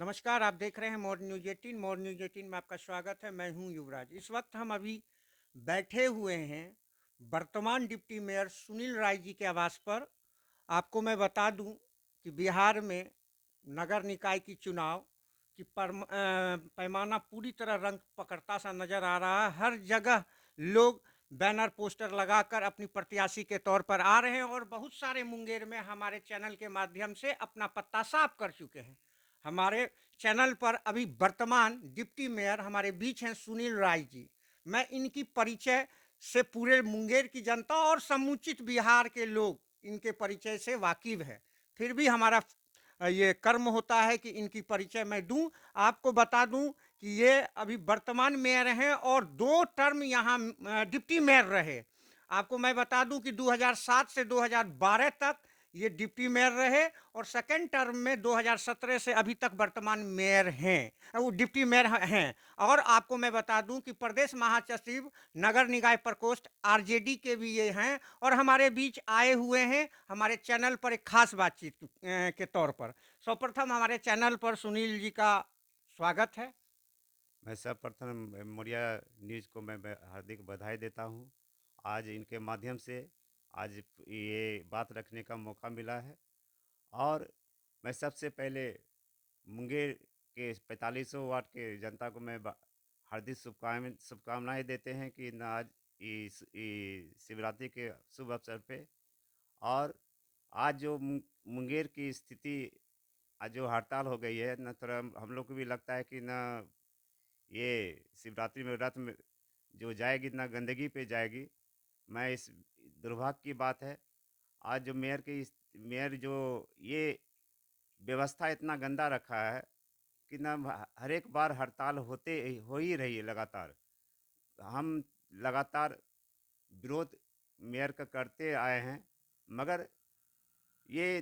नमस्कार, आप देख रहे हैं मोर न्यूज़ 18। मोर न्यूज़ 18 में आपका स्वागत है। मैं हूं युवराज। इस वक्त हम अभी बैठे हुए हैं वर्तमान डिप्टी मेयर सुनील राय जी के आवास पर। आपको मैं बता दूं कि बिहार में नगर निकाय की चुनाव की पैमाना पूरी तरह रंग पकड़ता सा नज़र आ रहा है। हर जगह लोग बैनर पोस्टर लगाकर अपनी प्रत्याशी के तौर पर आ रहे हैं और बहुत सारे मुंगेर में हमारे चैनल के माध्यम से अपना पत्ता साफ कर चुके हैं। हमारे चैनल पर अभी वर्तमान डिप्टी मेयर हमारे बीच हैं सुनील राय जी। मैं इनकी परिचय से पूरे मुंगेर की जनता और समुचित बिहार के लोग इनके परिचय से वाकिफ है। फिर भी हमारा ये कर्म होता है कि इनकी परिचय मैं दूं। आपको बता दूं कि ये अभी वर्तमान मेयर हैं और 2 टर्म यहाँ डिप्टी मेयर रहे। आपको मैं बता दूं कि 2007 से 2012 तक ये डिप्टी मेयर रहे और सेकेंड टर्म में 2017 से अभी तक वर्तमान मेयर हैं, वो डिप्टी मेयर हैं। और आपको मैं बता दूं कि प्रदेश महासचिव नगर निकाय प्रकोष्ठ आरजेडी के भी ये हैं और हमारे बीच आए हुए हैं हमारे चैनल पर एक खास बातचीत के तौर पर। सर्वप्रथम हमारे चैनल पर सुनील जी का स्वागत है। मैं सर्वप्रथम मोरिया न्यूज़ को मैं हार्दिक बधाई देता हूँ। आज इनके माध्यम से आज ये बात रखने का मौका मिला है और मैं सबसे पहले मुंगेर के 4500 वार्ड के जनता को मैं हार्दिक शुभकामनाएं देते हैं कि न आज इस शिवरात्रि के शुभ अवसर पे और आज जो मुंगेर की स्थिति आज जो हड़ताल हो गई है न थोड़ा हम लोग को भी लगता है कि न ये शिवरात्रि में रथ में जो जाएगी ना गंदगी पे जाएगी। मैं इस दुर्भाग्य की बात है आज जो मेयर जो ये व्यवस्था इतना गंदा रखा है कि ना हर एक बार हड़ताल हो ही रही है लगातार। हम लगातार विरोध मेयर का करते आए हैं मगर ये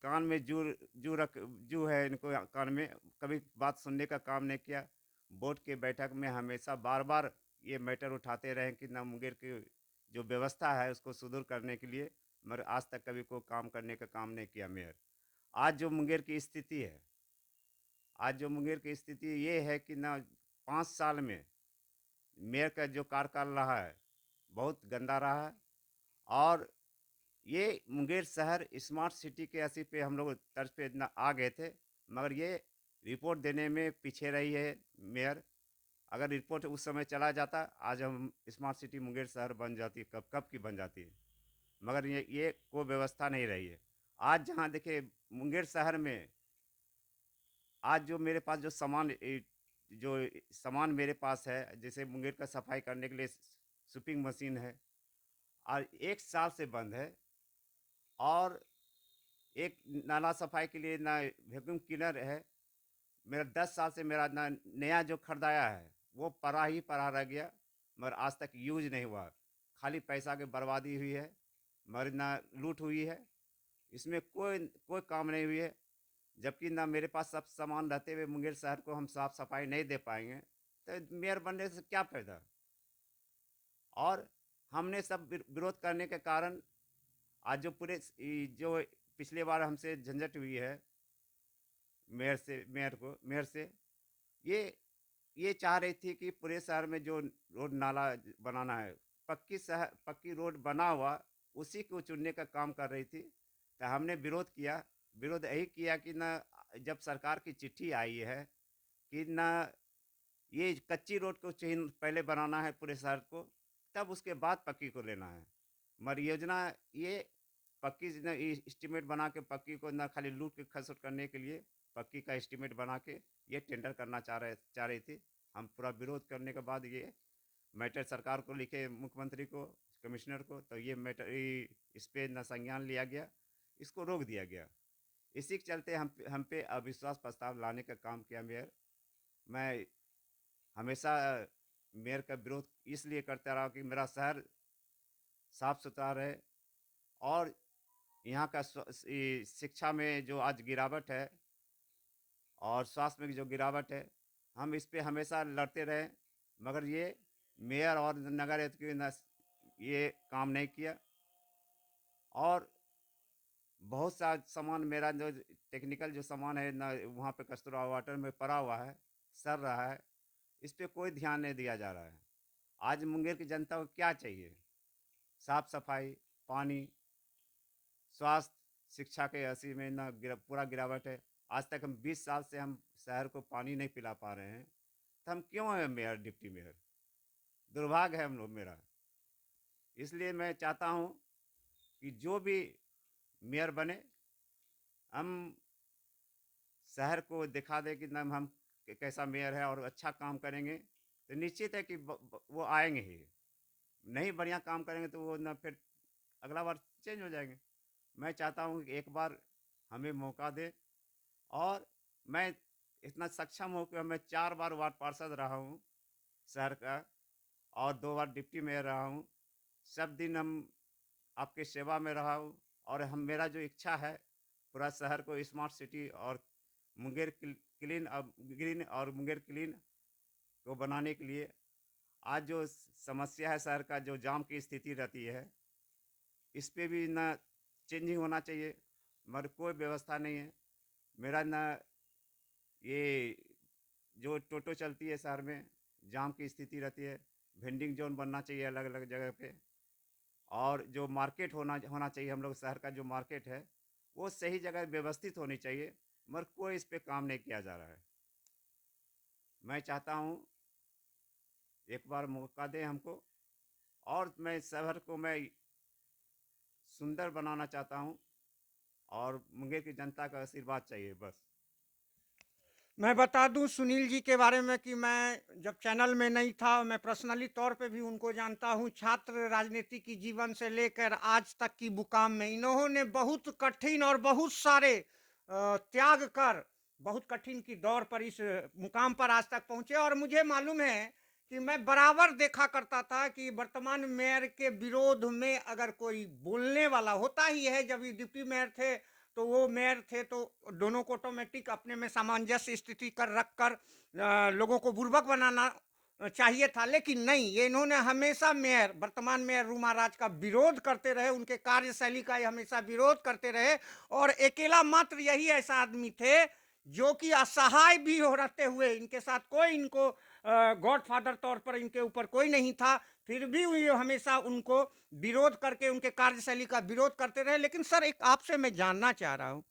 कान में जू है इनको कान में कभी बात सुनने का काम नहीं किया। बोर्ड के बैठक में हमेशा बार बार ये मैटर उठाते रहे कि ना मुंगेर की जो व्यवस्था है उसको सुदूर करने के लिए मगर आज तक कभी कोई काम करने का काम नहीं किया मेयर। आज जो मुंगेर की स्थिति है आज जो मुंगेर की स्थिति ये है कि ना 5 साल में मेयर का जो कार्यकाल रहा है बहुत गंदा रहा है और ये मुंगेर शहर स्मार्ट सिटी के ऐसी पे हम लोग तर्ज पे इतना आ गए थे मगर ये रिपोर्ट देने में पीछे रही है मेयर। अगर रिपोर्ट उस समय चला जाता आज हम स्मार्ट सिटी मुंगेर शहर बन जाती कब कब की बन जाती है मगर ये कोई व्यवस्था नहीं रही है। आज जहाँ देखिए मुंगेर शहर में आज जो मेरे पास जो सामान मेरे पास है जैसे मुंगेर का सफाई करने के लिए स्वीपिंग मशीन है और 1 साल से बंद है और एक नाला सफाई के लिए ना वैक्यूम क्लीनर है। मेरा 10 साल से मेरा ना नया जो खरीदाया है वो पड़ा ही पड़ा रह गया मगर आज तक यूज नहीं हुआ। खाली पैसा की बर्बादी हुई है मगर ना लूट हुई है। इसमें कोई कोई काम नहीं हुई है जबकि ना मेरे पास सब सामान रहते हुए मुंगेर शहर को हम साफ सफाई नहीं दे पाएंगे तो मेयर बनने से क्या फायदा। और हमने सब विरोध करने के कारण आज जो जो पिछले बार हमसे झंझट हुई है मेयर से ये ये चाह रही थी कि पूरे शहर में जो रोड नाला बनाना है पक्की रोड बना हुआ उसी को चुनने का काम कर रही थी। तो हमने विरोध यही किया कि ना जब सरकार की चिट्ठी आई है कि ना ये कच्ची रोड को चिन्ह पहले बनाना है पूरे शहर को तब उसके बाद पक्की को लेना है मगर योजना ये पक्की एस्टीमेट बना के पक्की को ना खाली लूट के खसोट करने के लिए पक्की का एस्टीमेट बना के ये टेंडर करना चाह रही थी। हम पूरा विरोध करने के बाद ये मैटर सरकार को लिखे मुख्यमंत्री को कमिश्नर को तो ये मैटर इस पे न संज्ञान लिया गया इसको रोक दिया गया। इसी के चलते हम पे अविश्वास प्रस्ताव लाने का काम किया मेयर। मैं हमेशा मेयर का विरोध इसलिए करता रहा कि मेरा शहर साफ सुथरा रहे और यहाँ का शिक्षा में जो आज गिरावट है और स्वास्थ्य में जो गिरावट है हम इस पे हमेशा लड़ते रहे मगर ये मेयर और नगर आयुक्त की ये काम नहीं किया। और बहुत सा सामान मेरा जो टेक्निकल जो सामान है ना, वहाँ पे कस्तूरबा वाटर में पड़ा हुआ है, सड़ रहा है। इस पे कोई ध्यान नहीं दिया जा रहा है। आज मुंगेर की जनता को क्या चाहिए? साफ-सफाई, पानी, स्वास्थ्य, शिक्षा के अस्सी में ना पूरा गिरावट है। आज तक हम 20 साल से हम शहर को पानी नहीं पिला पा रहे हैं, तो हम क्यों हैं मेयर, डिप्टी मेयर? दुर्भाग्य है हम लोग मेरा। इसलिए मैं चाहता हूँ कि जो भी मेयर बने, हम शहर को दिखा दें कि ना हम कैसा मेयर है और अच्छा काम करेंगे, तो निश्चित है कि वो आएँगे ही। नहीं बढ़िया काम करेंगे तो वो ना फिर अगला बार चेंज हो जाएँगे। मैं चाहता हूँ कि एक बार हमें मौका दें, और मैं इतना सक्षम हूँ कि मैं 4 बार वार्ड पार्षद रहा हूँ शहर का, और 2 बार डिप्टी मेयर रहा हूँ। सब दिन हम आपकी सेवा में रहा हूँ, और हम मेरा जो इच्छा है पूरा शहर को स्मार्ट सिटी और मुंगेर क्लीन ग्रीन और मुंगेर क्लीन को बनाने के लिए, आज जो समस्या है शहर का, जो जाम की स्थिति रहती है, इस पे भी ना चेंजिंग होना चाहिए, मगर कोई व्यवस्था नहीं है। मेरा ना ये जो टोटो चलती है शहर में, जाम की स्थिति रहती है, वेंडिंग जोन बनना चाहिए अलग अलग जगह पे, और जो मार्केट होना होना चाहिए, हम लोग शहर का जो मार्केट है वो सही जगह व्यवस्थित होनी चाहिए, मगर कोई इस पे काम नहीं किया जा रहा है। मैं चाहता हूँ एक बार मौका दें हमको, और मैं शहर को मैं सुंदर बनाना चाहता हूँ, और मुंगेर की जनता का आशीर्वाद चाहिए बस। मैं बता दूं सुनील जी के बारे में कि मैं जब चैनल में नहीं था, मैं पर्सनली तौर पे भी उनको जानता हूं। छात्र राजनीति की जीवन से लेकर आज तक की मुकाम में इन्होंने बहुत कठिन और बहुत सारे त्याग कर बहुत कठिन की दौर पर इस मुकाम पर आज तक पहुंचे। और मुझे मालूम है कि मैं बराबर देखा करता था कि वर्तमान मेयर के विरोध में अगर कोई बोलने वाला होता ही है, जब ये डिप्टी मेयर थे तो वो मेयर थे, तो दोनों को ऑटोमेटिक अपने में सामंजस्य स्थिति कर रखकर लोगों को बुर्बक बनाना चाहिए था। लेकिन नहीं, ये इन्होंने हमेशा मेयर वर्तमान मेयर रूमा राज का विरोध करते रहे, उनके कार्यशैली का ये हमेशा विरोध करते रहे। और अकेला मात्र यही ऐसा आदमी थे जो कि असहाय भी हो रहते हुए, इनके साथ कोई इनको गॉडफादर तौर पर इनके ऊपर कोई नहीं था, फिर भी ये हमेशा उनको विरोध करके उनके कार्यशैली का विरोध करते रहे। लेकिन सर, एक आपसे मैं जानना चाह रहा हूँ,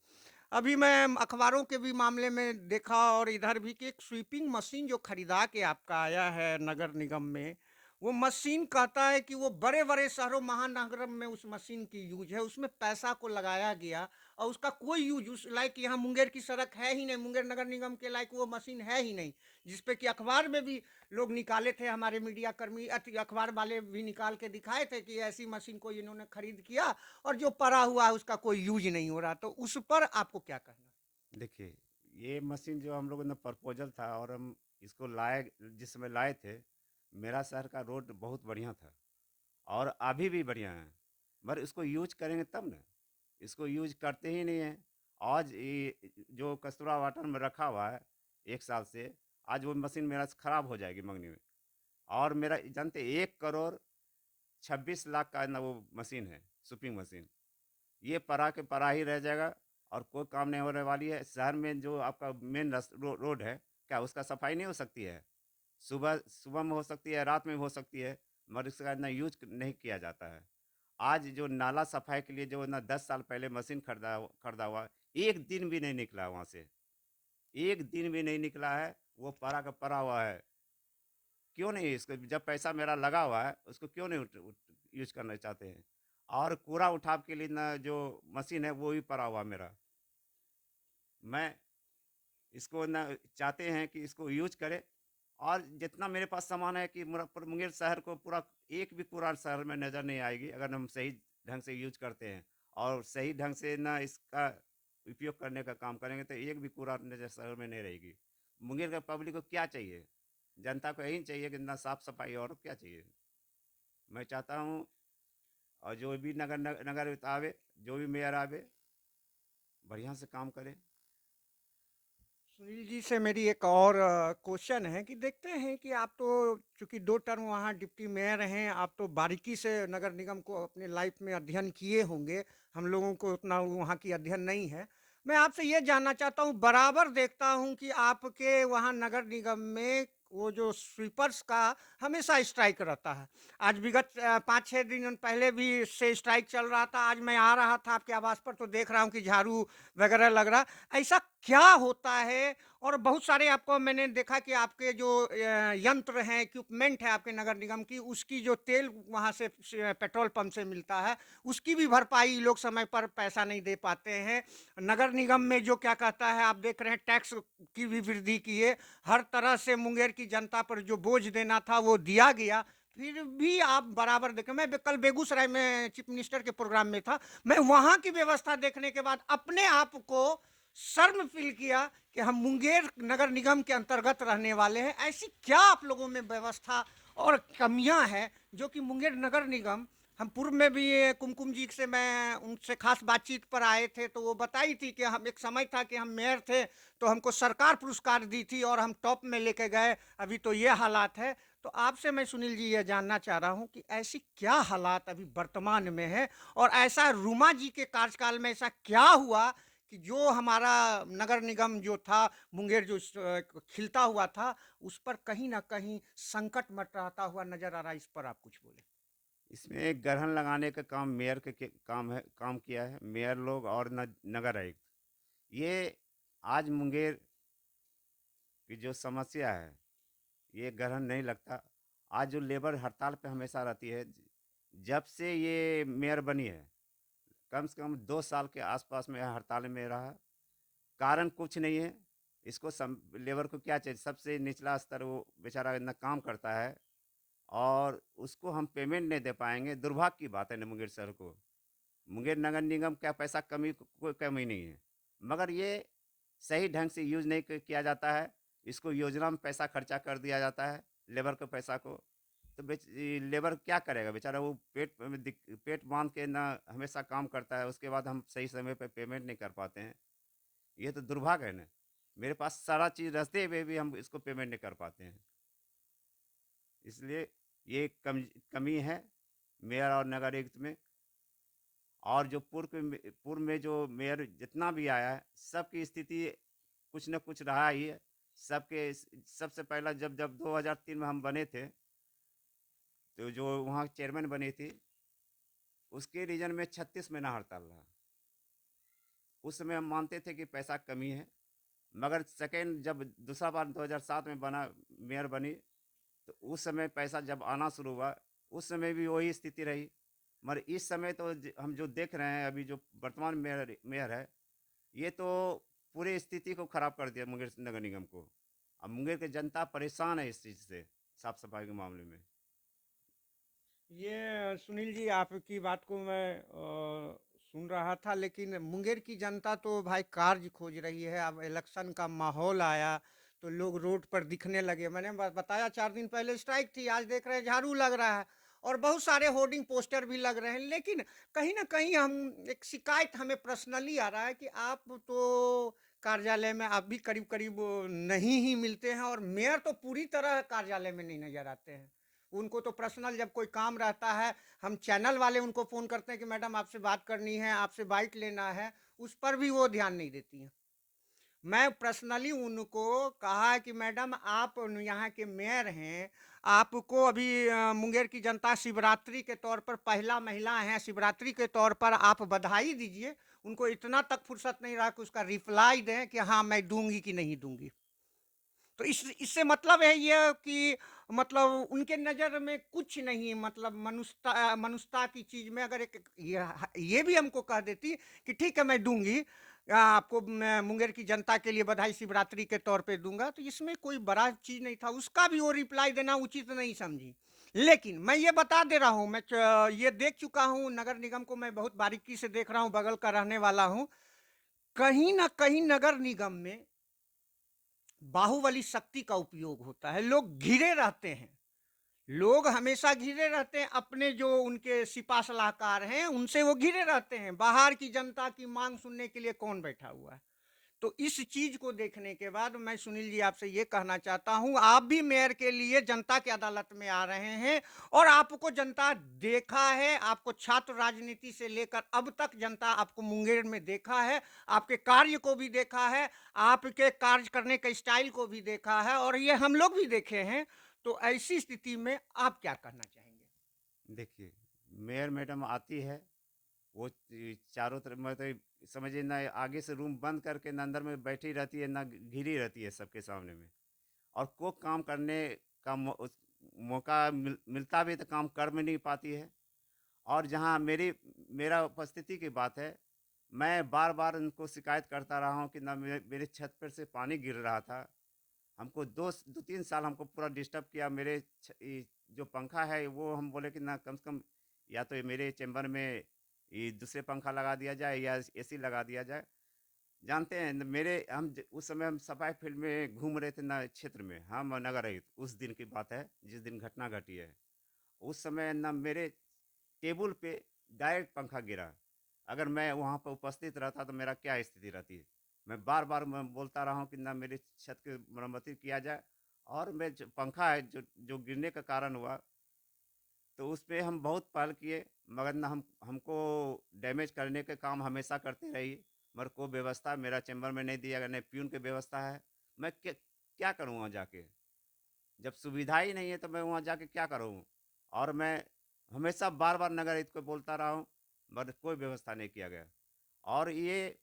अभी मैं अखबारों के भी मामले में देखा और इधर भी कि एक स्वीपिंग मशीन जो खरीदा के आपका आया है नगर निगम में, वो मशीन कहता है कि वो बड़े बड़े शहरों महानगर में उस मशीन की यूज है, उसमें पैसा को लगाया गया और उसका कोई यूज उस लायक यहाँ मुंगेर की सड़क है ही नहीं, मुंगेर नगर निगम के लायक वो मशीन है ही नहीं। जिसपे कि अखबार में भी लोग निकाले थे, हमारे मीडिया कर्मी अखबार वाले भी निकाल के दिखाए थे कि ऐसी मशीन को इन्होंने खरीद किया और जो पड़ा हुआ है उसका कोई यूज नहीं हो रहा। तो उस पर आपको क्या कहना? देखिए, ये मशीन जो हम लोगों ने प्रपोजल था और हम इसको लाए, जिस समय लाए थे, मेरा शहर का रोड बहुत बढ़िया था और अभी भी बढ़िया है, मगर इसको यूज करेंगे तब ना। इसको यूज करते ही नहीं है। आज ये जो कस्तूरा वाटर में रखा हुआ है 1 साल से, आज वो मशीन मेरा खराब हो जाएगी मंगनी में। और मेरा जानते 1,26,00,000 का ना वो मशीन है, सुपिंग मशीन। ये परा के परा ही रह जाएगा और कोई काम नहीं होने वाली है। शहर में जो आपका मेन रोड है, क्या उसका सफाई नहीं हो सकती है? सुबह सुबह में हो सकती है, रात में भी हो सकती है, मगर इसका ना यूज नहीं किया जाता है। आज जो नाला सफाई के लिए जो ना 10 साल पहले मशीन खरीदा हुआ, एक दिन भी नहीं निकला वहाँ से, एक दिन भी नहीं निकला है, वो पड़ा का पड़ा हुआ है। क्यों नहीं, इसको जब पैसा मेरा लगा हुआ है, उसको क्यों नहीं यूज करना चाहते हैं? और कूड़ा उठाव के लिए ना जो मशीन है, वो भी पड़ा हुआ मेरा। मैं इसको ना चाहते हैं कि इसको यूज करें, और जितना मेरे पास सामान है कि मुंगेर शहर को पूरा एक भी कूड़ा शहर में नज़र नहीं आएगी, अगर हम सही ढंग से यूज करते हैं और सही ढंग से ना इसका उपयोग करने का काम करेंगे, तो एक भी कूड़ा नज़र शहर में नहीं रहेगी। मुंगेर का पब्लिक को क्या चाहिए? जनता को यही चाहिए कि ना साफ सफाई, और क्या चाहिए? मैं चाहता हूँ, और जो भी नगर आवे, जो भी मेयर आवे, बढ़िया से काम करे। सुनील जी से मेरी एक और क्वेश्चन है कि देखते हैं कि आप तो चूंकि 2 टर्म वहाँ डिप्टी मेयर हैं, आप तो बारीकी से नगर निगम को अपने लाइफ में अध्ययन किए होंगे। हम लोगों को उतना वहाँ की अध्ययन नहीं है। मैं आपसे ये जानना चाहता हूँ, बराबर देखता हूँ कि आपके वहाँ नगर निगम में वो जो स्वीपर्स का हमेशा स्ट्राइक रहता है। आज विगत 5-6 दिन पहले भी से स्ट्राइक चल रहा था। आज मैं आ रहा था आपके आवास पर तो देख रहा हूँ कि झाड़ू वगैरह लग रहा। ऐसा क्या होता है? और बहुत सारे आपको मैंने देखा कि आपके जो यंत्र हैं, इक्विपमेंट है आपके नगर निगम की, उसकी जो तेल वहाँ से पेट्रोल पंप से मिलता है, उसकी भी भरपाई लोग समय पर पैसा नहीं दे पाते हैं। नगर निगम में जो क्या कहता है, आप देख रहे हैं टैक्स की भी वृद्धि की है। हर तरह से मुंगेर की जनता पर जो बोझ देना था वो दिया गया, फिर भी आप बराबर देखें। मैं कल बेगूसराय में चीफ मिनिस्टर के प्रोग्राम में था। मैं वहाँ की व्यवस्था देखने के बाद अपने आप को शर्म फील किया कि हम मुंगेर नगर निगम के अंतर्गत रहने वाले हैं। ऐसी क्या आप लोगों में व्यवस्था और कमियां हैं जो कि मुंगेर नगर निगम, हम पूर्व में भी ये कुमकुम जी से मैं उनसे खास बातचीत पर आए थे तो वो बताई थी कि हम एक समय था कि हम मेयर थे तो हमको सरकार पुरस्कार दी थी और हम टॉप में लेके गए। अभी तो ये हालात है। तो आपसे मैं सुनील जी ये जानना चाह रहा हूँ कि ऐसी क्या हालात अभी वर्तमान में है, और ऐसा रूमा जी के कार्यकाल में ऐसा क्या हुआ कि जो हमारा नगर निगम जो था मुंगेर जो खिलता हुआ था, उस पर कहीं ना कहीं संकट मंडराता हुआ नजर आ रहा है। इस पर आप कुछ बोले। इसमें ग्रहण लगाने का काम मेयर के काम है, काम किया है मेयर लोग और नगर आयुक्त। ये आज मुंगेर की जो समस्या है, ये ग्रहण नहीं लगता। आज जो लेबर हड़ताल पे हमेशा रहती है, जब से ये मेयर बनी है, कम से कम 2 साल के आसपास में हड़ताल में रहा। कारण कुछ नहीं है, इसको लेबर को क्या चाहिए, सबसे निचला स्तर वो बेचारा इतना काम करता है और उसको हम पेमेंट नहीं दे पाएंगे। दुर्भाग्य की बात है न मुंगेर शहर को। मुंगेर नगर निगम का पैसा कोई कमी नहीं है, मगर ये सही ढंग से यूज़ नहीं किया जाता है। इसको योजना में पैसा खर्चा कर दिया जाता है, लेबर के पैसा को। तो लेबर क्या करेगा बेचारा, वो पेट बांध के ना हमेशा काम करता है, उसके बाद हम सही समय पे पेमेंट नहीं कर पाते हैं। ये तो दुर्भाग्य है ना। मेरे पास सारा चीज़ रहते हुए भी हम इसको पेमेंट नहीं कर पाते हैं। इसलिए ये कमी है मेयर और नगर आयुक्त में। और जो पूर्व में जो मेयर जितना भी आया है, सबकी स्थिति कुछ न कुछ रहा ही है। सबसे पहला जब जब 2003 में हम बने थे, तो जो वहाँ चेयरमैन बनी थी, उसके रीजन में 36 महीना हड़ताल रहा। उस समय हम मानते थे कि पैसा कमी है, मगर सेकेंड जब दूसरा बार 2007 में मेयर बनी, तो उस समय पैसा जब आना शुरू हुआ, उस समय भी वही स्थिति रही। मगर इस समय तो हम जो देख रहे हैं, अभी जो वर्तमान मेयर मेयर है, ये तो पूरी स्थिति को खराब कर दिया मुंगेर नगर निगम को। अब मुंगेर की जनता परेशान है इस चीज़ से, साफ सफाई के मामले में। ये सुनील जी आपकी बात को मैं सुन रहा था, लेकिन मुंगेर की जनता तो भाई कार्य खोज रही है। अब इलेक्शन का माहौल आया तो लोग रोड पर दिखने लगे। मैंने बताया 4 दिन पहले स्ट्राइक थी, आज देख रहे हैं झाड़ू लग रहा है और बहुत सारे होर्डिंग पोस्टर भी लग रहे हैं। लेकिन कहीं ना कहीं हम एक शिकायत हमें पर्सनली आ रहा है कि आप तो कार्यालय में आप भी करीब करीब नहीं ही मिलते हैं, और मेयर तो पूरी तरह कार्यालय में नहीं नजर आते हैं। उनको तो पर्सनल जब कोई काम रहता है, हम चैनल वाले उनको फ़ोन करते हैं कि मैडम आपसे बात करनी है, आपसे बाइट लेना है, उस पर भी वो ध्यान नहीं देती हैं। मैं पर्सनली उनको कहा कि मैडम आप यहाँ के मेयर हैं, आपको अभी मुंगेर की जनता शिवरात्रि के तौर पर पहला महिला हैं, शिवरात्रि के तौर पर आप बधाई दीजिए। उनको इतना तक फुर्सत नहीं रहा कि उसका रिप्लाई दें कि हाँ मैं दूंगी कि नहीं दूंगी। तो इससे मतलब है ये कि मतलब उनके नज़र में कुछ नहीं, मतलब मनुष्यता की चीज़ में अगर एक ये भी हमको कह देती कि ठीक है मैं दूंगी, आपको मैं मुंगेर की जनता के लिए बधाई शिवरात्रि के तौर पे दूंगा, तो इसमें कोई बड़ा चीज़ नहीं था। उसका भी वो रिप्लाई देना उचित नहीं समझी। लेकिन मैं ये बता दे रहा हूँ, मैं ये देख चुका हूँ, नगर निगम को मैं बहुत बारीकी से देख रहा हूँ, बगल का रहने वाला हूँ। कहीं ना कहीं नगर निगम में बाहुबली शक्ति का उपयोग होता है। लोग घिरे रहते हैं, लोग हमेशा घिरे रहते हैं, अपने जो उनके सिपा सलाहकार हैं उनसे वो घिरे रहते हैं। बाहर की जनता की मांग सुनने के लिए कौन बैठा हुआ है? तो इस चीज को देखने के बाद मैं सुनील जी आपसे ये कहना चाहता हूं, आप भी मेयर के लिए जनता की अदालत में आ रहे हैं और आपको जनता देखा है, आपको छात्र राजनीति से लेकर अब तक जनता आपको मुंगेर में देखा है, आपके कार्य को भी देखा है, आपके कार्य करने के स्टाइल को भी देखा है और ये हम लोग भी देखे हैं। तो ऐसी स्थिति में आप क्या कहना चाहेंगे? देखिए, मेयर मैडम आती है, वो चारों तरफ मतलब समझिए ना, आगे से रूम बंद करके ना अंदर में बैठी रहती है, ना घिरी रहती है सबके सामने में। और को काम करने का मौका मिलता भी तो काम कर में नहीं पाती है। और जहाँ मेरा उपस्थिति की बात है, मैं बार-बार उनको शिकायत करता रहा हूँ कि ना मेरे छत पर से पानी गिर रहा था। हमको 2-3 साल हमको पूरा डिस्टर्ब किया। मेरे जो पंखा है वो हम बोले कि ना कम से कम या तो ये मेरे चैम्बर में ये दूसरे पंखा लगा दिया जाए या एसी लगा दिया जाए। जानते हैं न मेरे हम उस समय हम सफाई फील्ड में घूम रहे थे ना क्षेत्र में, हम नगर आयुक्त, उस दिन की बात है जिस दिन घटना घटी है। उस समय ना मेरे टेबल पे डायरेक्ट पंखा गिरा। अगर मैं वहाँ पर उपस्थित रहता तो मेरा क्या स्थिति रहती? मैं बार-बार मैं बोलता रहा हूँ कि ना मेरी छत की मरम्मती किया जाए। और मैं जो पंखा है जो जो गिरने का कारण हुआ, तो उस पे हम बहुत पहल किए, मगर ना हमको डैमेज करने के काम हमेशा करते रहिए, मगर कोई व्यवस्था मेरा चैम्बर में नहीं दिया गया, नहीं प्यून की व्यवस्था है। मैं क्या करूँ वहाँ जाके? जब सुविधा ही नहीं है तो मैं वहाँ जाके क्या करूँ? और मैं हमेशा बार-बार नगर आयुक्त को बोलता रहा हूँ, मगर कोई व्यवस्था नहीं किया गया। और ये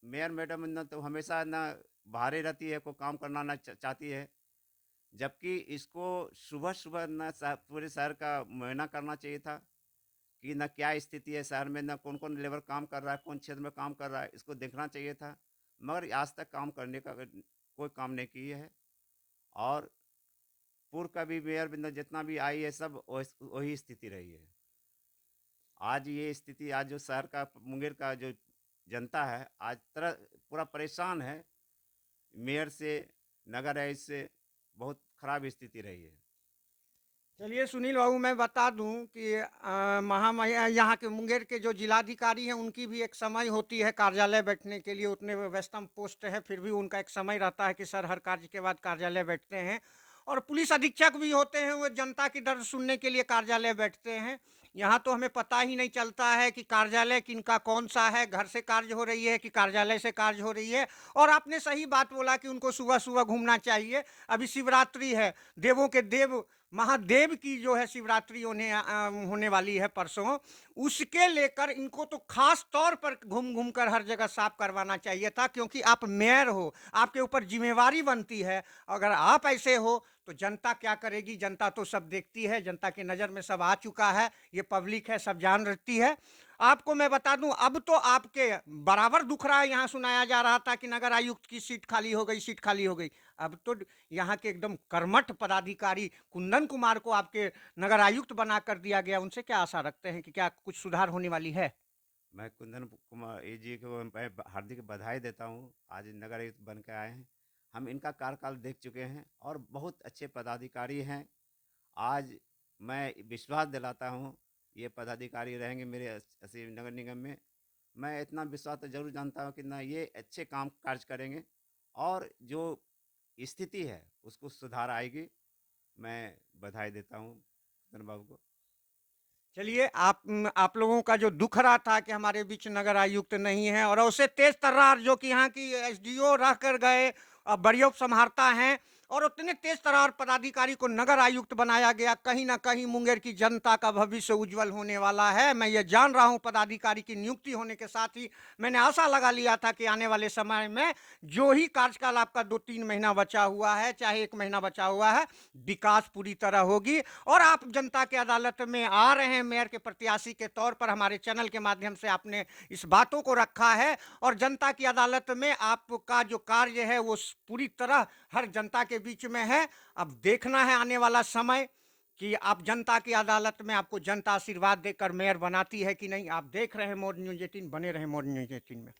मेयर मैडम ना तो हमेशा ना बाहरे रहती है, कोई काम करना ना चाहती है। जबकि इसको सुबह-सुबह ना पूरे शहर का मुआयना करना चाहिए था कि ना क्या स्थिति है शहर में, ना कौन-कौन लेबर काम कर रहा है, कौन क्षेत्र में काम कर रहा है, इसको देखना चाहिए था। मगर आज तक काम करने का कोई काम नहीं किए है। और पूर्व का भी मेयर बिंदु जितना भी आई है सब वही स्थिति रही है। आज ये स्थिति, आज जो शहर का मुंगेर का जो जनता है आज तरह पूरा परेशान है। मेयर से, नगर आयुक्त से बहुत खराब स्थिति रही है। चलिए सुनील बाबू, मैं बता दूं कि महामहिम यहाँ के मुंगेर के जो जिलाधिकारी हैं उनकी भी एक समय होती है कार्यालय बैठने के लिए, उतने व्यस्तम पोस्ट है फिर भी उनका एक समय रहता है कि सर हर कार्य के बाद कार्यालय बैठते हैं। और पुलिस अधीक्षक भी होते हैं, वो जनता की दर्द सुनने के लिए कार्यालय बैठते हैं। यहाँ तो हमें पता ही नहीं चलता है कि कार्यालय किनका कौन सा है, घर से कार्य हो रही है कि कार्यालय से कार्य हो रही है। और आपने सही बात बोला कि उनको सुबह सुबह घूमना चाहिए। अभी शिवरात्रि है, देवों के देव महादेव की जो है शिवरात्रि होने वाली है परसों। उसके लेकर इनको तो खास तौर पर घूम घूम कर हर जगह साफ करवाना चाहिए था, क्योंकि आप मेयर हो, आपके ऊपर जिम्मेवारी बनती है। अगर आप ऐसे हो तो जनता क्या करेगी? जनता तो सब देखती है, जनता की नज़र में सब आ चुका है, ये पब्लिक है, सब जान रहती है। आपको मैं बता दूं, अब तो आपके बराबर दुख रहा है। यहाँ सुनाया जा रहा था कि नगर आयुक्त की सीट खाली हो गई, सीट खाली हो गई। अब तो यहाँ के एकदम कर्मठ पदाधिकारी कुंदन कुमार को आपके नगर आयुक्त बना कर दिया गया। उनसे क्या आशा रखते हैं कि क्या कुछ सुधार होने वाली है? मैं कुंदन कुमार जी को मैं हार्दिक बधाई देता हूँ, आज नगर आयुक्त बन के आए हैं। हम इनका कार्यकाल देख चुके हैं और बहुत अच्छे पदाधिकारी हैं। आज मैं विश्वास दिलाता हूँ, ये पदाधिकारी रहेंगे मेरे असीम नगर निगम में। मैं इतना विश्वास तो ज़रूर जानता हूँ कि ना ये अच्छे काम कार्य करेंगे और जो स्थिति है उसको सुधार आएगी। मैं बधाई देता हूँ कुंदन बाबू को। चलिए, आप लोगों का जो दुख रहा था कि हमारे बीच नगर आयुक्त नहीं है, और उससे तेज तर्रार जो कि यहाँ की एसडीओ रह कर गए, बड़ी उपसंहारता हैं, और उतने तेज तर्रार पदाधिकारी को नगर आयुक्त बनाया गया। कहीं ना कहीं मुंगेर की जनता का भविष्य उज्जवल होने वाला है, मैं ये जान रहा हूँ। पदाधिकारी की नियुक्ति होने के साथ ही मैंने आशा लगा लिया था कि आने वाले समय में जो ही कार्यकाल आपका 2-3 महीना बचा हुआ है, चाहे 1 महीना बचा हुआ है, विकास पूरी तरह होगी। और आप जनता के अदालत में आ रहे हैं मेयर के प्रत्याशी के तौर पर, हमारे चैनल के माध्यम से आपने इस बातों को रखा है। और जनता की अदालत में आपका जो कार्य है वो पूरी तरह हर जनता के बीच में है। अब देखना है आने वाला समय कि आप जनता की अदालत में आपको जनता आशीर्वाद देकर मेयर बनाती है कि नहीं। आप देख रहे हैं मोर न्यूज़ 18, बने रहे मोर न्यूज़ 18 में।